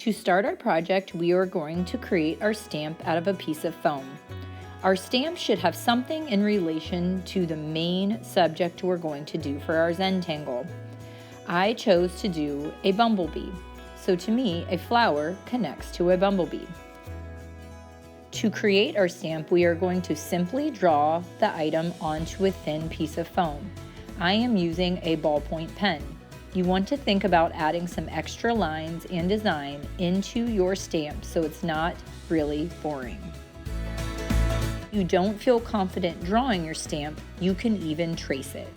To start our project, we are going to create our stamp out of a piece of foam. Our stamp should have something in relation to the main subject we're going to do for our Zentangle. I chose to do a bumblebee, so to me, a flower connects to a bumblebee. To create our stamp, we are going to simply draw the item onto a thin piece of foam. I am using a ballpoint pen. You want to think about adding some extra lines and design into your stamp so it's not really boring. If you don't feel confident drawing your stamp, you can even trace it.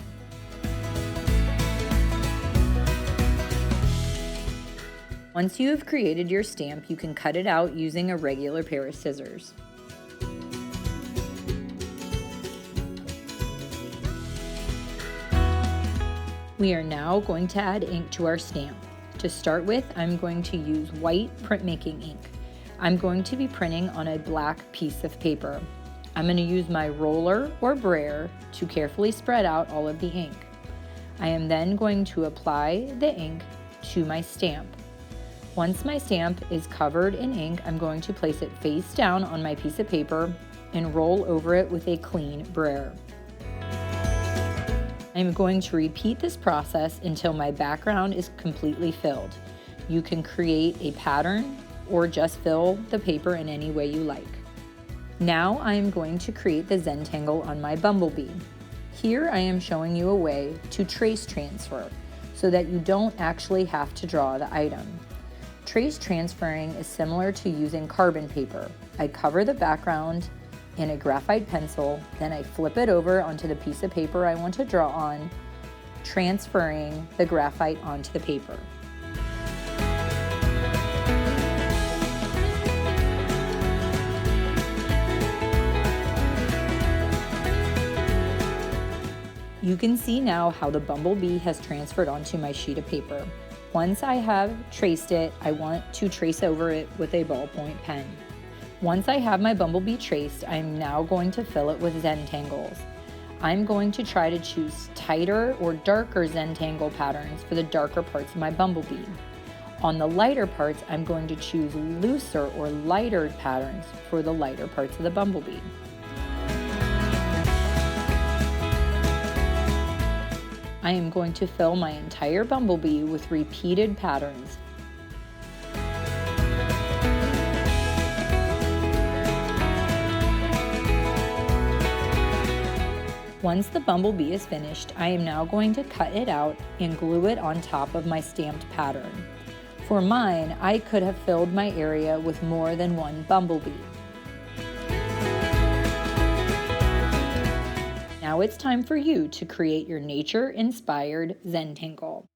Once you have created your stamp, you can cut it out using a regular pair of scissors. We are now going to add ink to our stamp. To start with, I'm going to use white printmaking ink. I'm going to be printing on a black piece of paper. I'm going to use my roller or brayer to carefully spread out all of the ink. I am then going to apply the ink to my stamp. Once my stamp is covered in ink, I'm going to place it face down on my piece of paper and roll over it with a clean brayer. I'm going to repeat this process until my background is completely filled. You can create a pattern or just fill the paper in any way you like. Now I am going to create the Zentangle on my bumblebee. Here I am showing you a way to trace transfer so that you don't actually have to draw the item. Trace transferring is similar to using carbon paper. I cover the background in a graphite pencil, then I flip it over onto the piece of paper I want to draw on, transferring the graphite onto the paper. You can see now how the bumblebee has transferred onto my sheet of paper. Once I have traced it, I want to trace over it with a ballpoint pen. Once I have my bumblebee traced, I'm now going to fill it with Zentangles. I'm going to try to choose tighter or darker Zentangle patterns for the darker parts of my bumblebee. On the lighter parts, I'm going to choose looser or lighter patterns for the lighter parts of the bumblebee. I am going to fill my entire bumblebee with repeated patterns. Once the bumblebee is finished, I am now going to cut it out and glue it on top of my stamped pattern. For mine, I could have filled my area with more than one bumblebee. Now it's time for you to create your nature-inspired Zentangle.